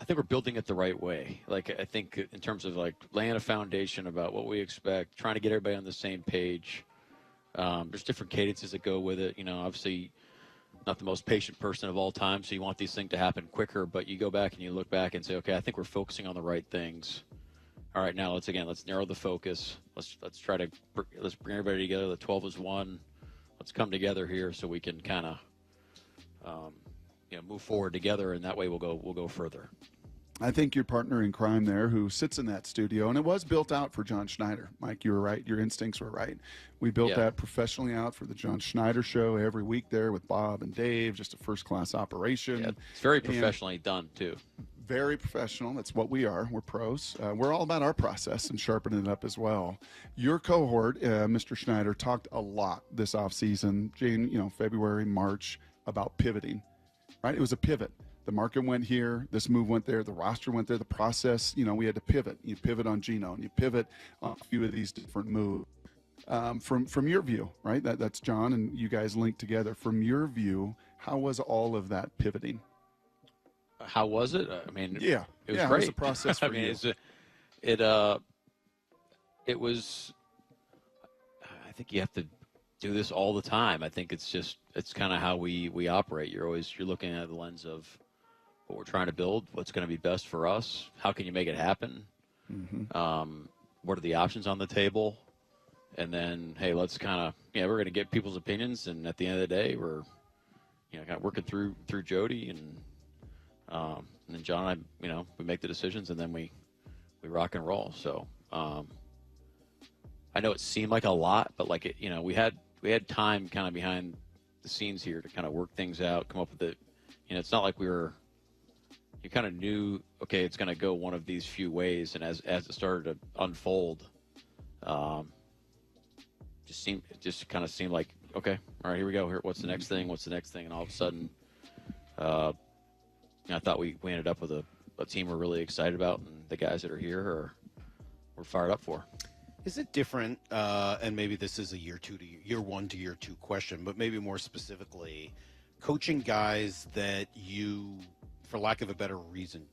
I think we're building it the right way. Like, I think in terms of like laying a foundation about what we expect, trying to get everybody on the same page. There's different cadences that go with it. Obviously not the most patient person of all time, so you want these things to happen quicker, but you go back and you look back and say, okay, I think we're focusing on the right things. All right, now let's narrow the focus. Let's bring everybody together. The 12 is one. Let's come together here so we can kind of move forward together, and that way we'll go further. I think your partner in crime there who sits in that studio, and it was built out for John Schneider. Mike, you were right. Your instincts were right. We built that professionally out for the John Schneider show every week there with Bob and Dave, just a first-class operation. Yeah, it's very professionally done, too. Very professional. That's what we are. We're pros. We're all about our process and sharpening it up as well. Your cohort, Mr. Schneider, talked a lot this offseason, February, March, about pivoting, right? It was a pivot. The market went here, this move went there, the roster went there, the process, we had to pivot. You pivot on Geno, and you pivot on a few of these different moves. From your view, right? That's John, and you guys linked together. From your view, how was all of that pivoting? How was it? I mean, it was great. How was the process for you? It was. I think you have to do this all the time. I think it's kind of how we operate. You're looking at the lens of what we're trying to build, what's going to be best for us, how can you make it happen, what are the options on the table, and then, hey, let's kind of, we're going to get people's opinions, and at the end of the day, we're, kind of working through Jody, and then John and I, we make the decisions, and then we rock and roll. So I know it seemed like a lot, but we had time kind of behind the scenes here to kind of work things out, come up with it. It's not like you kind of knew, okay, it's going to go one of these few ways. And as it started to unfold, it just kind of seemed like, okay, all right, here we go. What's the next thing? What's the next thing? And all of a sudden, I thought we ended up with a team we're really excited about, and the guys that are here we're fired up for. Is it different, and maybe this is a year one to year two question, but maybe more specifically, coaching guys that you, for lack of a better reason,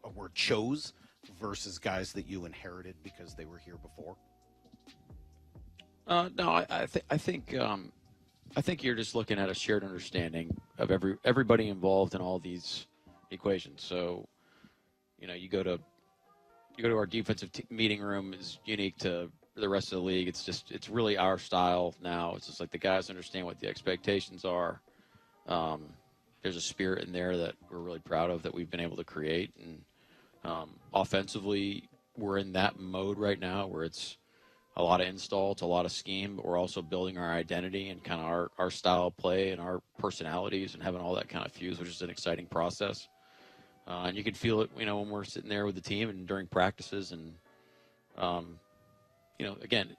a word, chose versus guys that you inherited because they were here before? No, I think you're just looking at a shared understanding of everybody involved in all these equations. So, you go to our defensive meeting room is unique to the rest of the league. It's really our style now. It's just like the guys understand what the expectations are. There's a spirit in there that we're really proud of that we've been able to create. And offensively, we're in that mode right now where it's a lot of install, it's a lot of scheme, but we're also building our identity and kind of our style of play and our personalities and having all that kind of fuse, which is an exciting process. And you can feel it, when we're sitting there with the team and during practices. And, again,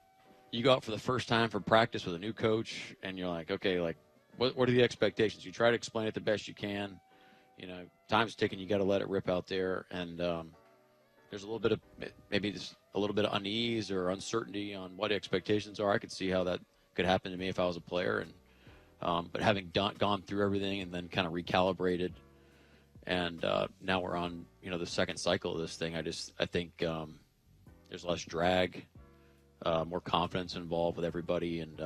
you go out for the first time for practice with a new coach, and you're like, okay, what are the expectations? You try to explain it the best you can. Time's ticking. You got to let it rip out there. And there's a little bit of maybe just a little bit of unease or uncertainty on what expectations are. I could see how that could happen to me if I was a player. And but having gone through everything and then kind of recalibrated, and now we're on the second cycle of this thing. I think there's less drag, more confidence involved with everybody, and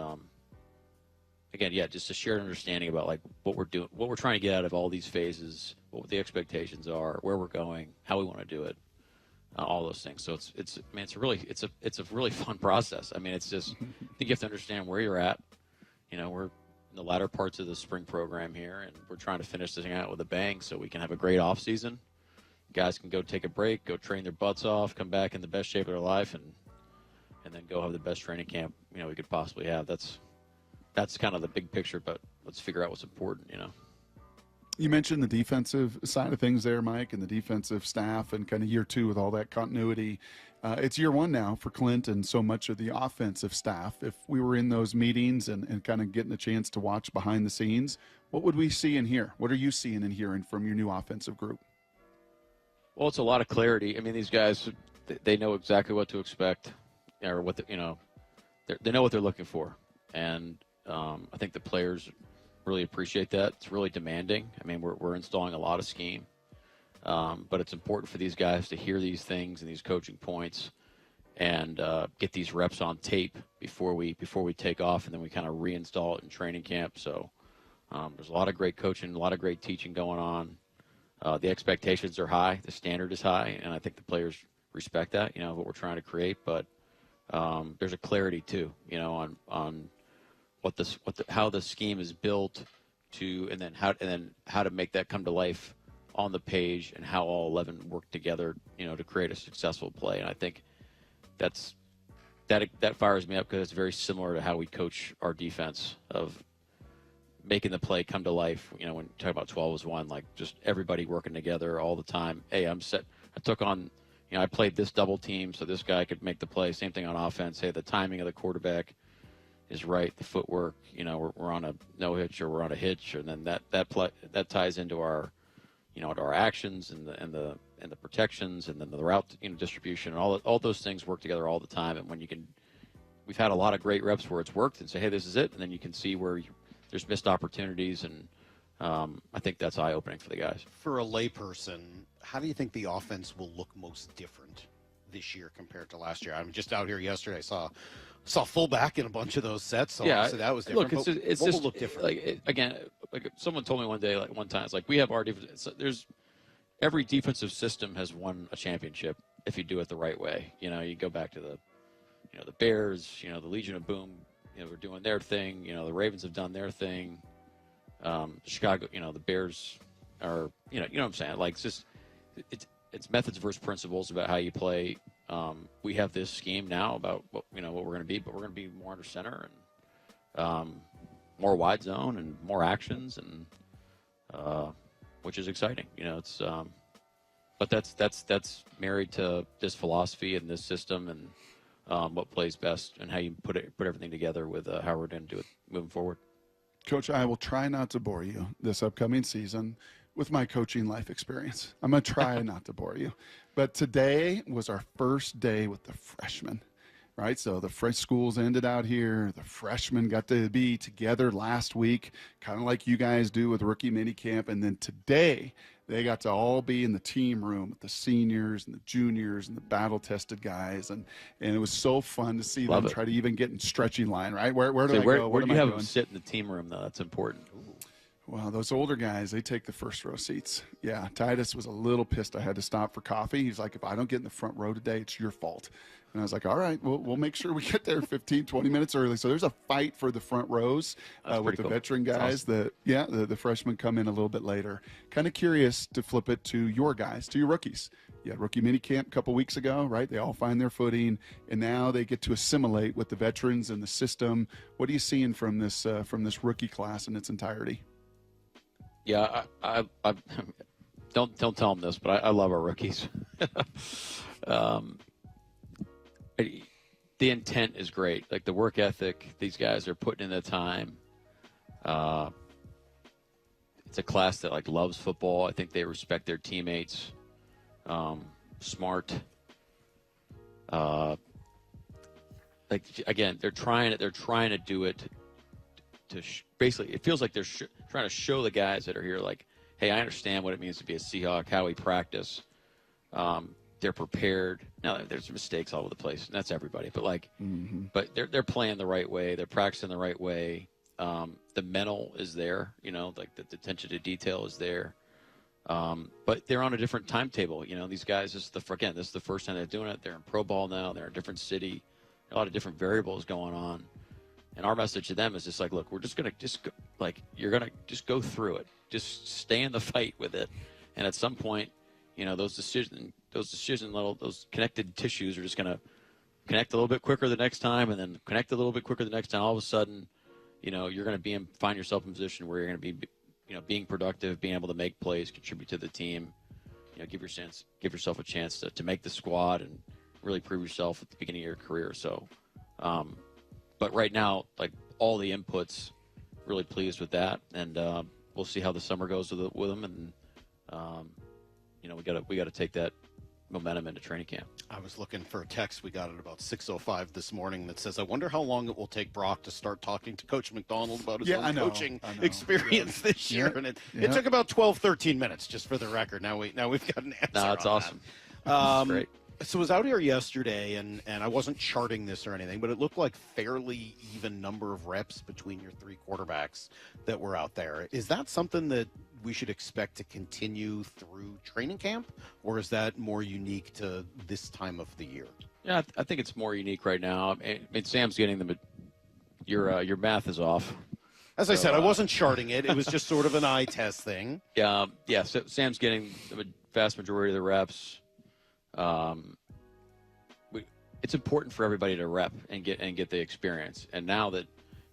again, just a shared understanding about what we're doing, what we're trying to get out of all these phases, what the expectations are, where we're going, how we want to do it, all those things. So it's a really fun process. I mean, it's just, I think you have to understand where you're at. We're in the latter parts of the spring program here, and we're trying to finish this thing out with a bang so we can have a great off season. Guys can go take a break, go train their butts off, come back in the best shape of their life, and then go have the best training camp we could possibly have. That's kind of the big picture, but let's figure out what's important. You mentioned the defensive side of things there, Mike, and the defensive staff, and kind of year two with all that continuity. It's year one now for Clint and so much of the offensive staff. If we were in those meetings and kind of getting a chance to watch behind the scenes, what would we see and hear? What are you seeing and hearing from your new offensive group? Well, it's a lot of clarity. I mean, these guys, they know exactly what to expect, or what they know what they're looking for, and I think the players really appreciate that. It's really demanding. I mean, we're installing a lot of scheme. But it's important for these guys to hear these things and these coaching points and get these reps on tape before we take off, and then we kind of reinstall it in training camp. So there's a lot of great coaching, a lot of great teaching going on. The expectations are high, the standard is high, and I think the players respect that, what we're trying to create. But there's a clarity too, on how the scheme is built and then how to make that come to life on the page, and how all 11 work together, to create a successful play. And I think that fires me up, because it's very similar to how we coach our defense, of making the play come to life. When you talk about 12 as one, like just everybody working together all the time. Hey, I'm set. I took on, I played this double team so this guy could make the play. Same thing on offense. Hey, the timing of the quarterback is right. The footwork, we're on a no hitch or we're on a hitch, and then that ties into our, to our actions and the protections, and then the route, distribution, and all those things work together all the time. And when we've had a lot of great reps where it's worked, and say, hey, this is it, and then you can see where there's missed opportunities, and I think that's eye-opening for the guys. For a layperson, how do you think the offense will look most different this year compared to last year? I'm just out here yesterday. I saw fullback in a bunch of those sets, so yeah, that was different. Look, it's what just will look different? Like someone told me one day, like one time, it's like we have our defense. There's every defensive system has won a championship if you do it the right way. You go back to the Bears, the Legion of Boom. We're doing their thing. The Ravens have done their thing. Chicago, the Bears are, you know what I'm saying? Like, it's methods versus principles about how you play. We have this scheme now about what we're going to be, but we're going to be more under center and more wide zone and more actions, and which is exciting. But that's married to this philosophy and this system, and what plays best, and how you put everything together with how we're going to do it moving forward. Coach, I will try not to bore you this upcoming season with my coaching life experience. I'm going to try not to bore you. But today was our first day with the freshmen, right? So the fresh schools ended out here. The freshmen got to be together last week, kind of like you guys do with rookie minicamp. And then today, they got to all be in the team room with the seniors and the juniors and the battle-tested guys, and it was so fun to see them try to even get in stretching line, right? Where do I go? Where do you have them sit in the team room, though? That's important. Well, those older guys, they take the first row seats. Yeah, Titus was a little pissed I had to stop for coffee. He's like, if I don't get in the front row today, it's your fault. And I was like, all right, we'll make sure we get there 15, 20 minutes early. So there's a fight for the front rows with the veteran guys. Awesome. The freshmen come in a little bit later. Kind of curious to flip it to your guys, to your rookies. Yeah, rookie minicamp a couple weeks ago, right? They all find their footing, and now they get to assimilate with the veterans and the system. What are you seeing from this rookie class in its entirety? Yeah, I don't tell them this, but I love our rookies. The intent is great. Like, the work ethic, these guys are putting in the time. It's a class that loves football. I think they respect their teammates. Smart. Again, they're trying to do it to basically. It feels like they're trying to show the guys that are here, like, hey, I understand what it means to be a Seahawk, how we practice. They're prepared. Now, there's mistakes all over the place, and that's everybody. But but they're playing the right way. They're practicing the right way. The mental is there. The attention to detail is there. But they're on a different timetable. These guys. This is the first time they're doing it. They're in pro ball now. They're in a different city. A lot of different variables going on. And our message to them is just like, look, we're just gonna you're gonna just go through it. Just stay in the fight with it. And at some point, those connected tissues are just going to connect a little bit quicker the next time, and then connect a little bit quicker the next time. All of a sudden, you're going to find yourself in a position where you're going to be, being productive, being able to make plays, contribute to the team, give yourself a chance to make the squad and really prove yourself at the beginning of your career. So, but right now, all the inputs, really pleased with that. And we'll see how the summer goes with them. And, we got to take that momentum into training camp. I was looking for a text we got at about 6:05 this morning that says, I wonder how long it will take Brock to start talking to Coach McDonald about his own coaching experience this year. And it took about 12, 13 minutes, just for the record. Now we've got an answer. No, it's awesome. That's great. So I was out here yesterday, and I wasn't charting this or anything, but it looked like fairly even number of reps between your three quarterbacks that were out there. Is that something that we should expect to continue through training camp, or is that more unique to this time of the year? Yeah, I think it's more unique right now. I mean, Sam's getting them. Your math is off. As I said, I wasn't charting it. It was just sort of an eye test thing. Yeah. So Sam's getting the vast majority of the reps. It's important for everybody to rep and get the experience. And now that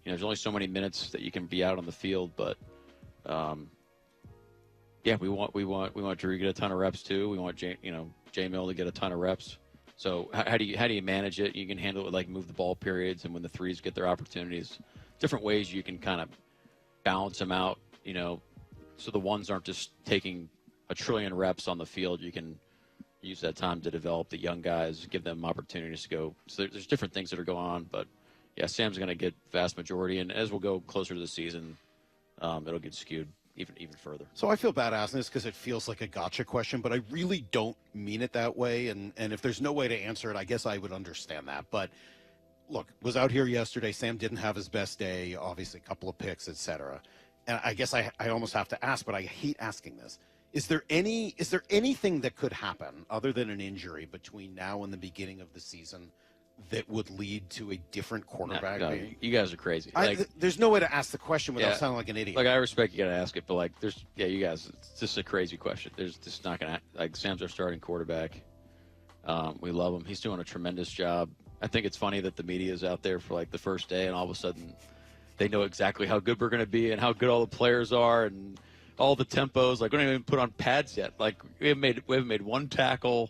there's only so many minutes that you can be out on the field, but we want Drew to get a ton of reps too. We want J Mill to get a ton of reps. So how do you manage it? You can handle it with like move the ball periods, and when the threes get their opportunities, different ways you can kind of balance them out. So the ones aren't just taking a trillion reps on the field. You can use that time to develop the young guys, give them opportunities to go. So there's different things that are going on, but yeah, Sam's going to get vast majority, and as we'll go closer to the season, it'll get skewed even further. So I feel bad asking this because it feels like a gotcha question, but I really don't mean it that way. And if there's no way to answer it, I guess I would understand that. But look, was out here yesterday. Sam didn't have his best day. Obviously, a couple of picks, etc. And I guess I almost have to ask, but I hate asking this. Is there anything that could happen other than an injury between now and the beginning of the season that would lead to a different quarterback? No, you guys are crazy. There's no way to ask the question without sounding like an idiot. Like, I respect you got to ask it, but you guys, it's just a crazy question. There's just not going to Sam's our starting quarterback. We love him. He's doing a tremendous job. I think it's funny that the media is out there for like the first day, and all of a sudden they know exactly how good we're going to be and how good all the players are and all the tempos. Like, we don't even put on pads yet. Like, we haven't made one tackle.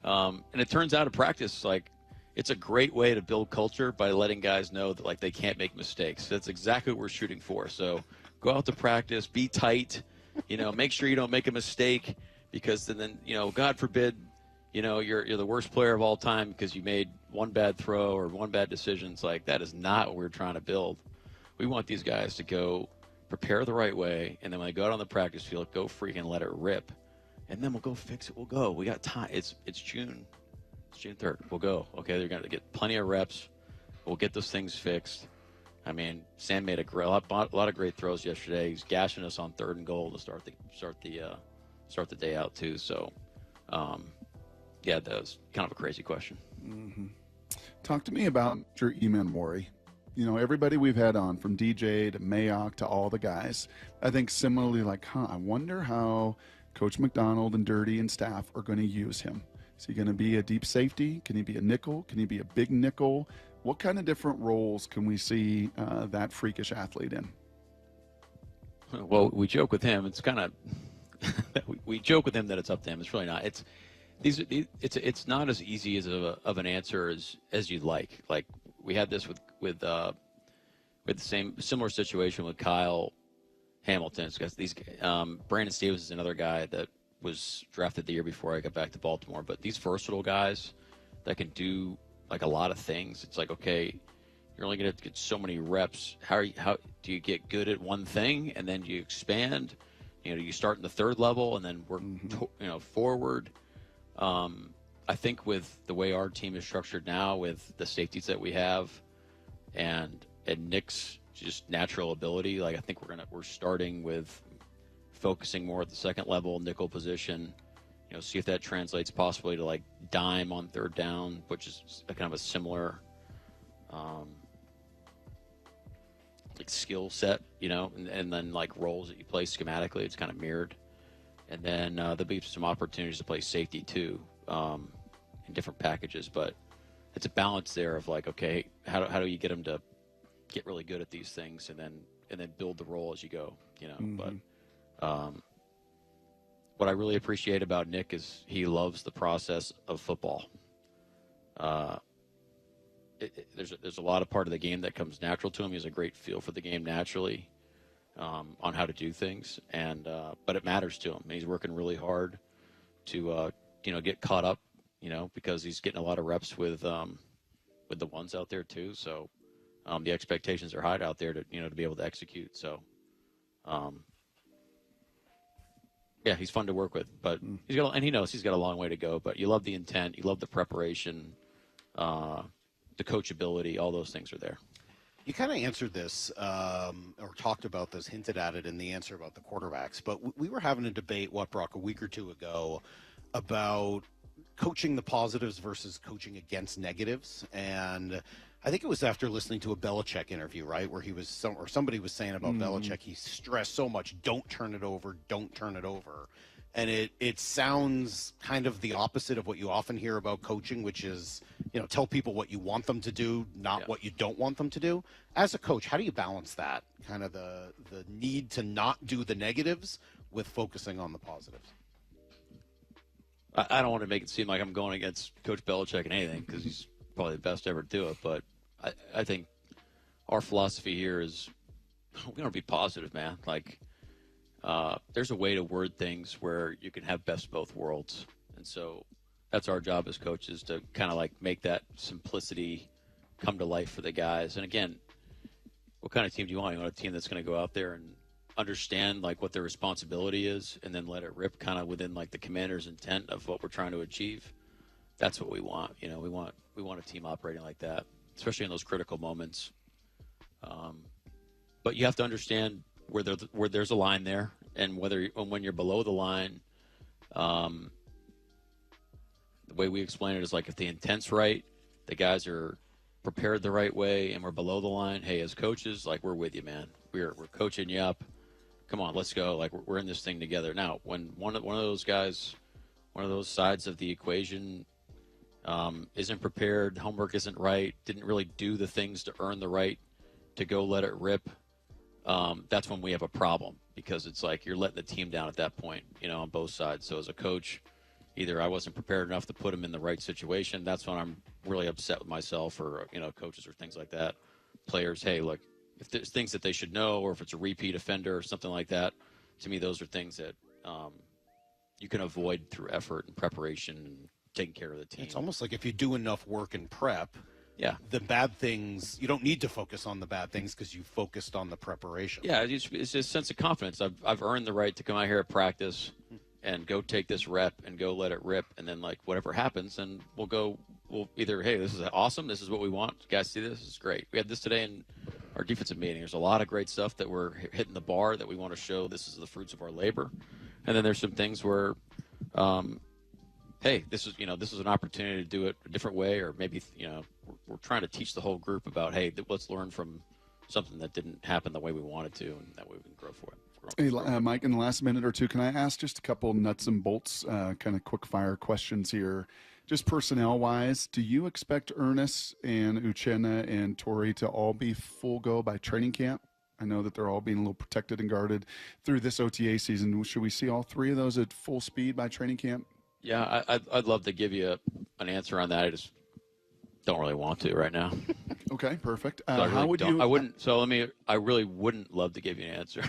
And it turns out in practice, like, it's a great way to build culture by letting guys know that, like, they can't make mistakes. That's exactly what we're shooting for. So go out to practice, be tight, make sure you don't make a mistake, because then, God forbid, you're the worst player of all time because you made one bad throw or one bad decision. It's like, that is not what we're trying to build. We want these guys to go prepare the right way, and then when they go out on the practice field, go freaking let it rip, and then we'll go fix it. We'll go. We got time. It's June. It's June 3rd. We'll go. Okay, they're going to get plenty of reps. We'll get those things fixed. I mean, Sam made a lot of great throws yesterday. He's gashing us on 3rd and goal to start the day out too. So, that was kind of a crazy question. Mm-hmm. Talk to me about your E-Man worry. Everybody we've had on, from DJ to Mayock to all the guys, I think similarly, I wonder how Coach McDonald and Dirty and staff are going to use him. Is he going to be a deep safety? Can he be a nickel? Can he be a big nickel? What kind of different roles can we see that freakish athlete in? Well, we joke with him. It's kind of we joke with him that it's up to him. It's really not. It's not as easy as of an answer as you'd like. Like, we had this with the similar situation with Kyle Hamilton. Because Brandon Stevens is another guy that was drafted the year before I got back to Baltimore. But these versatile guys that can do like a lot of things. It's like, okay, you're only going to get so many reps. How do you get good at one thing and then you expand? You start in the 3rd level and then work forward. I think with the way our team is structured now, with the safeties that we have, and Nick's just natural ability, like, I think we're starting with focusing more at the 2nd level nickel position. See if that translates possibly to like dime on 3rd down, which is kind of a similar like skill set, and then like roles that you play schematically, it's kind of mirrored. And then there'll be some opportunities to play safety too, in different packages. But it's a balance there of like, okay, how do you get them to get really good at these things, and then build the role as you go, Mm-hmm. But what I really appreciate about Nick is he loves the process of football. There's a lot of part of the game that comes natural to him. He has a great feel for the game naturally, on how to do things, and but it matters to him. And he's working really hard to get caught up, because he's getting a lot of reps with the ones out there too. So the expectations are high out there to be able to execute. So yeah, he's fun to work with, but he knows he's got a long way to go. But you love the intent, you love the preparation, the coachability, all those things are there. You kind of answered this or talked about this, hinted at it in the answer about the quarterbacks, but we were having a debate, Brock, a week or two ago about coaching the positives versus coaching against negatives. And I think it was after listening to a Belichick interview, right, where he was somebody was saying about Belichick, he stressed so much, don't turn it over. And it sounds kind of the opposite of what you often hear about coaching, which is, tell people what you want them to do, not what you don't want them to do. As a coach, how do you balance that, kind of the need to not do the negatives with focusing on the positives? I don't want to make it seem like I'm going against Coach Belichick in anything, because he's probably the best ever to do it. But I think our philosophy here is we're going to be positive, man. Like, there's a way to word things where you can have best of both worlds. And so that's our job as coaches, to kind of like make that simplicity come to life for the guys. And again, what kind of team do you want? You want a team that's going to go out there and understand like what their responsibility is and then let it rip kind of within like the commander's intent of what we're trying to achieve. That's what we want. We want a team operating like that, especially in those critical moments. But you have to understand where there's a line there, and when you're below the line, the way we explain it is like if the intent's right, the guys are prepared the right way, and we're below the line. Hey, as coaches, like we're with you, man. We're coaching you up. Come on, let's go. Like we're in this thing together. Now, when one of those guys, one of those sides of the equation isn't prepared, homework isn't right, didn't really do the things to earn the right to go let it rip, that's when we have a problem, because it's like you're letting the team down at that point, on both sides. So as a coach, either I wasn't prepared enough to put them in the right situation. That's when I'm really upset with myself, or, coaches or things like that. Players, hey, look, if there's things that they should know, or if it's a repeat offender or something like that, to me, those are things that you can avoid through effort and preparation and taking care of the team. It's almost like if you do enough work and prep, the bad things, you don't need to focus on the bad things because you focused on the preparation. Yeah, it's just a sense of confidence. I've earned the right to come out here at practice and go take this rep and go let it rip, and then like whatever happens, and we'll either, hey, this is awesome, this is what we want, you guys see this is great. We had this today in our defensive meeting. There's a lot of great stuff that we're hitting the bar that we want to show this is the fruits of our labor, and then there's some things where hey, this is an opportunity to do it a different way, or maybe we're trying to teach the whole group about, hey, let's learn from something that didn't happen the way we wanted to, and that way we can grow for it. Hey, Mike, in the last minute or two, can I ask just a couple nuts and bolts, kind of quick fire questions here? Just personnel-wise, do you expect Ernest and Uchenna and Torrey to all be full go by training camp? I know that they're all being a little protected and guarded through this OTA season. Should we see all three of those at full speed by training camp? Yeah, I'd love to give you an answer on that. I just don't really want to right now. Okay, perfect. So how would you? I wouldn't. So I really wouldn't love to give you an answer.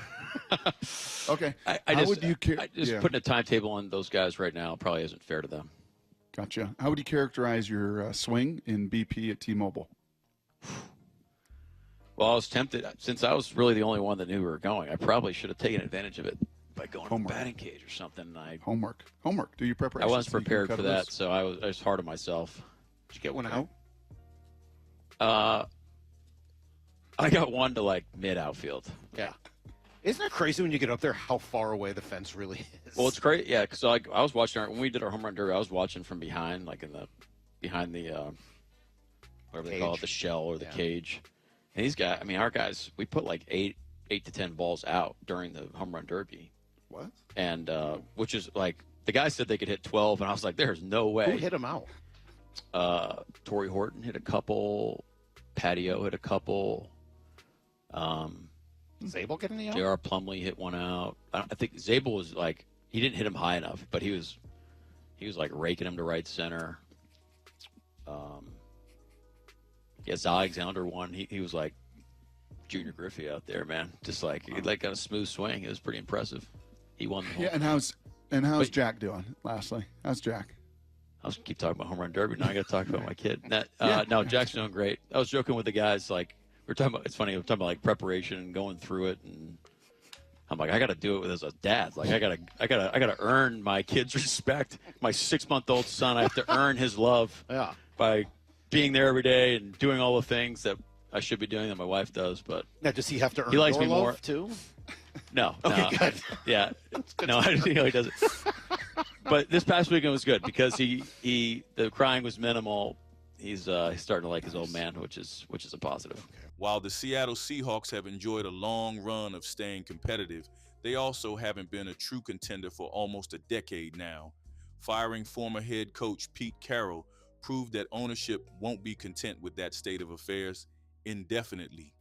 Okay. How would you? Putting a timetable on those guys right now probably isn't fair to them. Gotcha. How would you characterize your swing in BP at T-Mobile? Well, I was tempted, since I was really the only one that knew we were going. I probably should have taken advantage of it by going to the batting cage or something. Homework. Do your preparation. I wasn't prepared for that, so I was hard on myself. Did you get one out? I got one to like mid outfield. Yeah. Isn't it crazy when you get up there how far away the fence really is? Well, it's great, yeah. Because I was watching when we did our home run derby. I was watching from behind, like behind the whatever they call it, the shell or the cage. And these guys, our guys, we put like 8 to 10 balls out during the home run derby. What? And which is like the guy said they could hit 12, and I was like, there's no way. Who hit him out? Torrey Horton hit a couple. Patio hit a couple. Zabel getting the out? J.R. Plumlee hit one out. I think Zabel was like, he didn't hit him high enough, but he was like raking him to right center. Alexander won. He was like Junior Griffey out there, man. Just like he got a smooth swing. It was pretty impressive. He won the whole and how's Jack doing? Lastly, how's Jack? I'll keep talking about home run derby. Now I got to talk about my kid. Yeah. No, Jack's doing great. I was joking with the guys. Like we're talking about. It's funny. We're talking about like preparation and going through it. And I'm like, I got to do it with as a dad. Like I gotta earn my kid's respect. My 6-month-old son. I have to earn his love. Yeah. By being there every day and doing all the things that I should be doing that my wife does. But Now, does he have to earn he likes your me love more too? No. Okay, no. good. Yeah. Good No, I didn't know he doesn't. But this past weekend was good because the crying was minimal. He's starting to like his old man, which is a positive. While the Seattle Seahawks have enjoyed a long run of staying competitive, they also haven't been a true contender for almost a decade now. Firing former head coach Pete Carroll proved that ownership won't be content with that state of affairs indefinitely.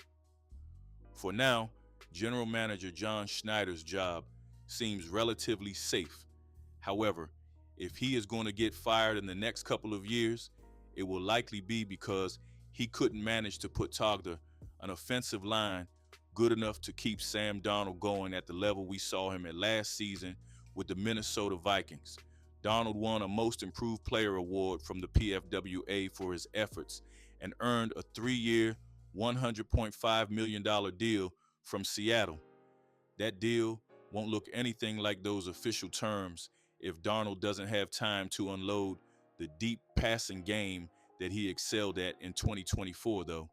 For now, General Manager John Schneider's job seems relatively safe. However, if he is going to get fired in the next couple of years, it will likely be because he couldn't manage to put together an offensive line good enough to keep Sam Darnold going at the level we saw him at last season with the Minnesota Vikings. Darnold won a Most Improved Player award from the PFWA for his efforts and earned a 3-year, $100.5 million deal from Seattle. That deal won't look anything like those official terms if Darnold doesn't have time to unload the deep passing game that he excelled at in 2024, though.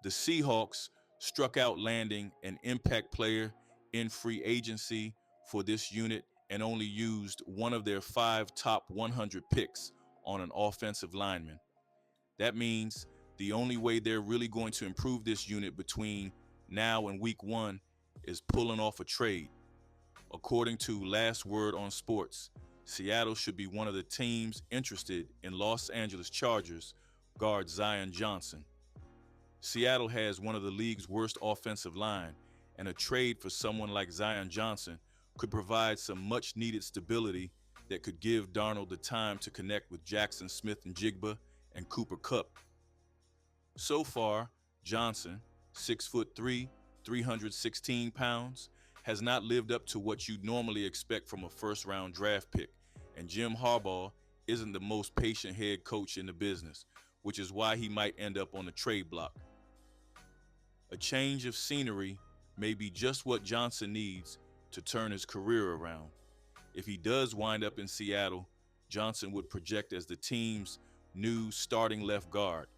The Seahawks struck out landing an impact player in free agency for this unit and only used one of their 5 top 100 picks on an offensive lineman. That means the only way they're really going to improve this unit between now and week 1 is pulling off a trade. According to Last Word on Sports, Seattle should be one of the teams interested in Los Angeles Chargers guard Zion Johnson. Seattle has one of the league's worst offensive line, and a trade for someone like Zion Johnson could provide some much-needed stability that could give Darnold the time to connect with Jackson Smith-Njigba and Cooper Kupp. So far, Johnson, 6'3", 316 pounds, has not lived up to what you'd normally expect from a first-round draft pick, and Jim Harbaugh isn't the most patient head coach in the business, which is why he might end up on the trade block. A change of scenery may be just what Johnson needs to turn his career around. If he does wind up in Seattle, Johnson would project as the team's new starting left guard,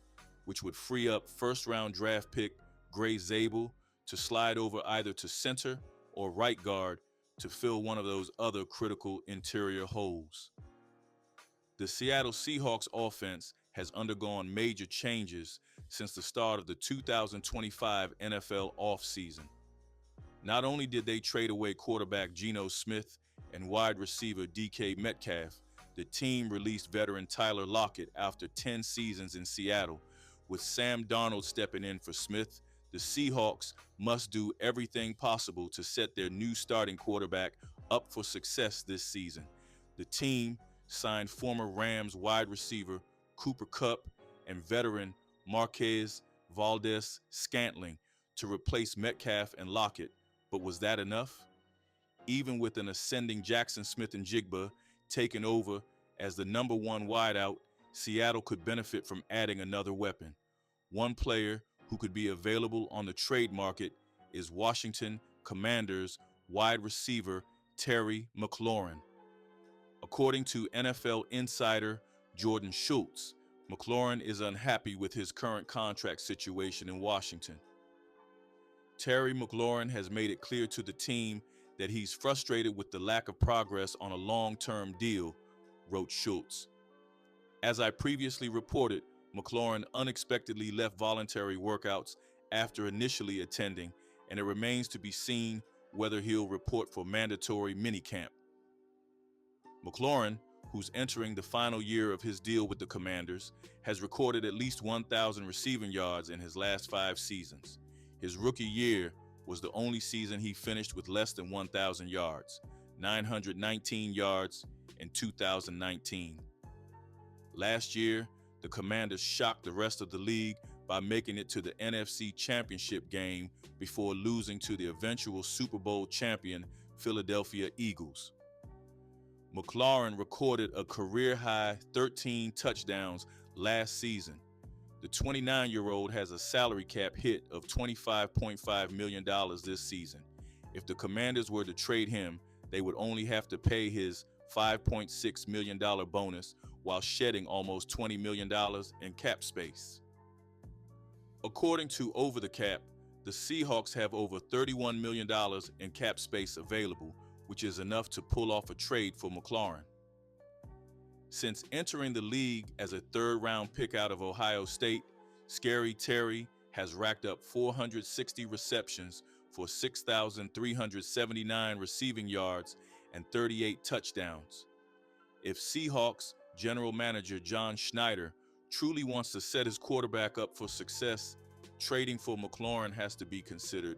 which would free up first-round draft pick Gray Zabel to slide over either to center or right guard to fill one of those other critical interior holes. The Seattle Seahawks offense has undergone major changes since the start of the 2025 NFL offseason. Not only did they trade away quarterback Geno Smith and wide receiver DK Metcalf, the team released veteran Tyler Lockett after 10 seasons in Seattle. With Sam Darnold stepping in for Smith, the Seahawks must do everything possible to set their new starting quarterback up for success this season. The team signed former Rams wide receiver Cooper Kupp and veteran Marquez Valdez-Scantling to replace Metcalf and Lockett. But was that enough? Even with an ascending Jackson Smith-Njigba taking over as the number 1 wideout, Seattle could benefit from adding another weapon. One player who could be available on the trade market is Washington Commanders wide receiver Terry McLaurin. According to NFL insider Jordan Schultz, McLaurin is unhappy with his current contract situation in Washington. Terry McLaurin has made it clear to the team that he's frustrated with the lack of progress on a long-term deal, wrote Schultz. As I previously reported, McLaurin unexpectedly left voluntary workouts after initially attending, and it remains to be seen whether he'll report for mandatory minicamp. McLaurin, who's entering the final year of his deal with the Commanders, has recorded at least 1,000 receiving yards in his last 5 seasons. His rookie year was the only season he finished with less than 1,000 yards, 919 yards in 2019. Last year, the Commanders shocked the rest of the league by making it to the NFC Championship game before losing to the eventual Super Bowl champion Philadelphia Eagles. McLaurin recorded a career-high 13 touchdowns last season. The 29-year-old has a salary cap hit of $25.5 million this season. If the Commanders were to trade him, they would only have to pay his $5.6 million bonus while shedding almost $20 million in cap space. According to Over the Cap, the Seahawks have over $31 million in cap space available, which is enough to pull off a trade for McLaurin. Since entering the league as a third-round pick out of Ohio State, Scary Terry has racked up 460 receptions for 6,379 receiving yards and 38 touchdowns. If Seahawks general manager John Schneider truly wants to set his quarterback up for success, trading for McLaurin has to be considered